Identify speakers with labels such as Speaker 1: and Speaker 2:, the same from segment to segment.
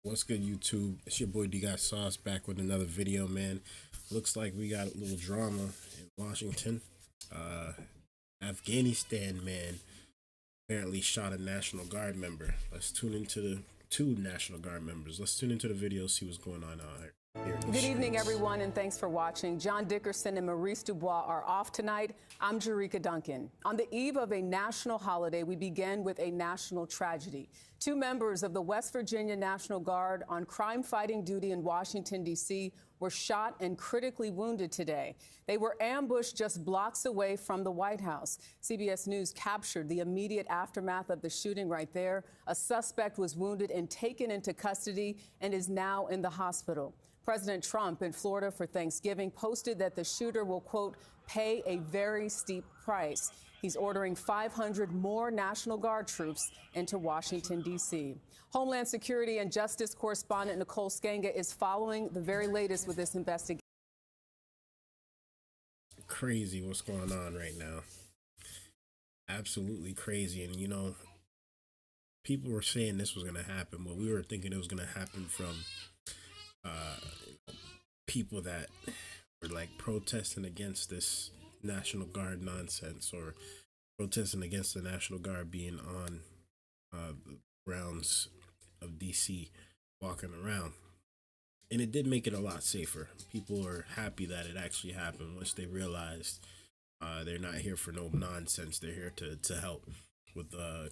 Speaker 1: What's good, YouTube? It's your boy Dgotsauce back with another video, man. Looks like we got a little drama in Washington. Uh, Afghanistan man apparently shot a National Guard member. Let's tune into the two National Guard members. Let's tune into the video, see what's going on out here.
Speaker 2: Good evening, everyone, and thanks for watching. John Dickerson and Maurice Dubois are off tonight. I'm Jerika Duncan. On the eve of a national holiday, we begin with a national tragedy. Two members of the West Virginia National Guard on crime-fighting duty in Washington, D.C. were shot and critically wounded today. They were ambushed just blocks away from the White House. CBS News captured the immediate aftermath of the shooting right there. A suspect was wounded and taken into custody and is now in the hospital. President Trump in Florida for Thanksgiving posted that the shooter will, quote, pay a very steep price. He's ordering 500 more National Guard troops into Washington, D.C. Homeland Security and Justice correspondent Nicole Sganga is following the very latest with this investigation.
Speaker 1: Crazy what's going on right now. Absolutely crazy. And, you know, people were saying this was going to happen. Well, we were thinking it was going to happen from people that were like protesting against this National Guard nonsense, or protesting against the National Guard being on the grounds of DC, walking around. And it did make it a lot safer. People are happy that it actually happened once they realized they're not here for no nonsense. They're here to help with the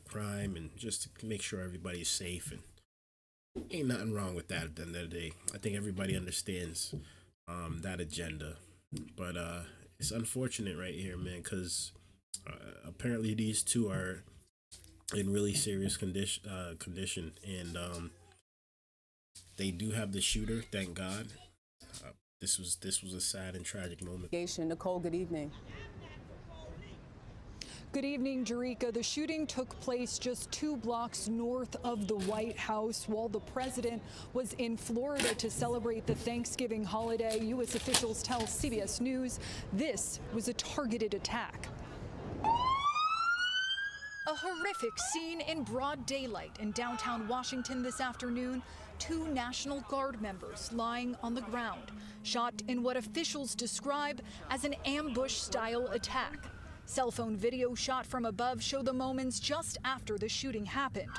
Speaker 1: crime and just to make sure everybody's safe. And ain't nothing wrong with that at the end of the day. I think everybody understands that agenda. But it's unfortunate right here, man, because apparently these two are in really serious condition, and they do have the shooter, thank God. This was a sad and tragic moment.
Speaker 2: Nicole, good evening.
Speaker 3: Good evening, Jerika. The shooting took place just 2 blocks north of the White House while the president was in Florida to celebrate the Thanksgiving holiday. U.S. officials tell CBS News this was a targeted attack. A horrific scene in broad daylight in downtown Washington this afternoon. 2 National Guard members lying on the ground, shot in what officials describe as an ambush-style attack. Cell phone video shot from above show the moments just after the shooting happened,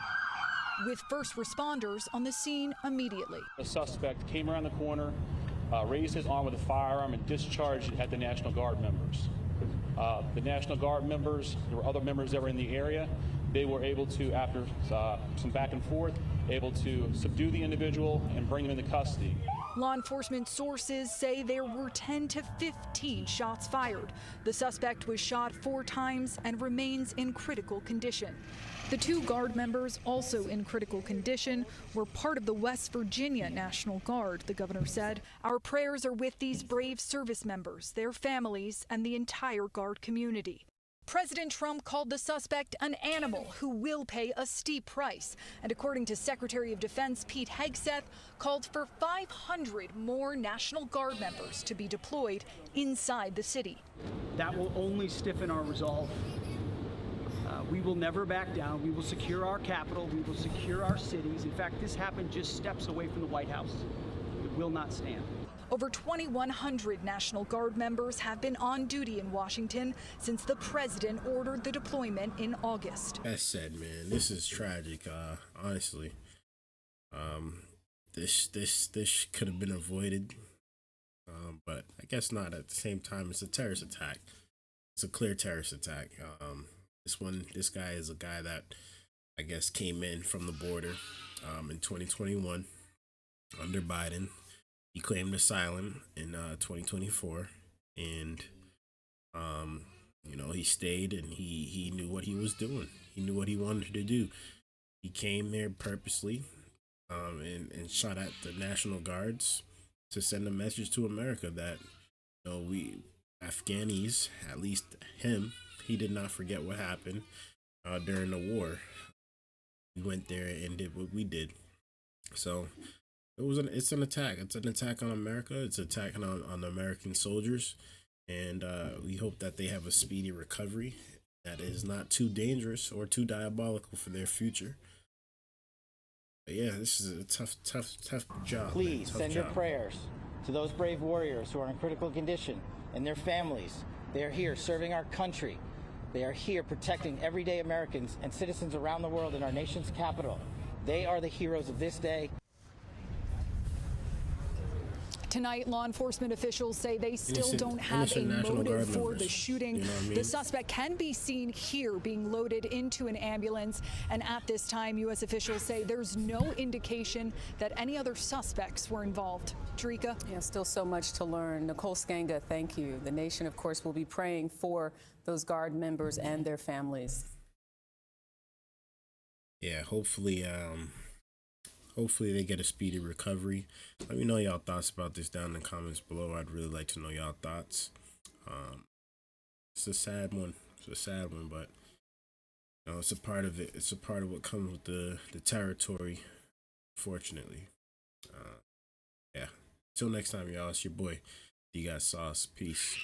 Speaker 3: with first responders on the scene immediately.
Speaker 4: The suspect came around the corner, raised his arm with a firearm, and discharged it at the National Guard members. The National Guard members, there were other members that were in the area. They were able to, after some back and forth, able to subdue the individual and bring him into custody.
Speaker 3: Law enforcement sources say there were 10 to 15 shots fired. The suspect was shot 4 times and remains in critical condition. The 2 Guard members, also in critical condition, were part of the West Virginia National Guard, the governor said. Our prayers are with these brave service members, their families, and the entire Guard community. President Trump called the suspect an animal who will pay a steep price. And according to Secretary of Defense Pete Hegseth, called for 500 more National Guard members to be deployed inside the city.
Speaker 5: That will only stiffen our resolve. We will never back down. We will secure our capital. We will secure our cities. In fact, this happened just steps away from the White House. It will not stand.
Speaker 3: Over 2,100 National Guard members have been on duty in Washington since the president ordered the deployment in August.
Speaker 1: That's sad, man. This is tragic, honestly. This could have been avoided, but I guess not. At the same time, it's a terrorist attack. It's a clear terrorist attack. This guy is a guy that I guess came in from the border in 2021 under Biden. He claimed asylum in 2024, and you know, he stayed, and he knew what he was doing. He knew what he wanted to do. He came there purposely and shot at the National Guards to send a message to America that, you know, we Afghanis, at least him, he did not forget what happened during the war. We went there and did what we did. So it's an attack. It's an attack on America. It's an attack on American soldiers, and we hope that they have a speedy recovery that is not too dangerous or too diabolical for their future. But yeah, this is a tough job.
Speaker 6: Please
Speaker 1: Tough
Speaker 6: send your
Speaker 1: job.
Speaker 6: prayers to those brave warriors who are in critical condition and their families. They are here serving our country. They are here protecting everyday Americans and citizens around the world in our nation's capital. They are the heroes of this day.
Speaker 3: Tonight, law enforcement officials say they still
Speaker 1: Innocent-
Speaker 3: don't have a
Speaker 1: innocent National
Speaker 3: motive
Speaker 1: Guard
Speaker 3: for
Speaker 1: members.
Speaker 3: the shooting.
Speaker 1: You know what I mean?
Speaker 3: The suspect can be seen here being loaded into an ambulance. And at this time, U.S. officials say there's no indication that any other suspects were involved. Tarika?
Speaker 2: Yeah, still so much to learn. Nicole Skanga, thank you. The nation, of course, will be praying for those Guard members and their families.
Speaker 1: Yeah, hopefully they get a speedy recovery. Let me know y'all thoughts about this down in the comments below. I'd really like to know y'all thoughts. It's a sad one. It's a sad one, but you know, it's a part of it. It's a part of what comes with the territory, fortunately. Yeah. Till next time, y'all. It's your boy, Dgotsauce. Peace.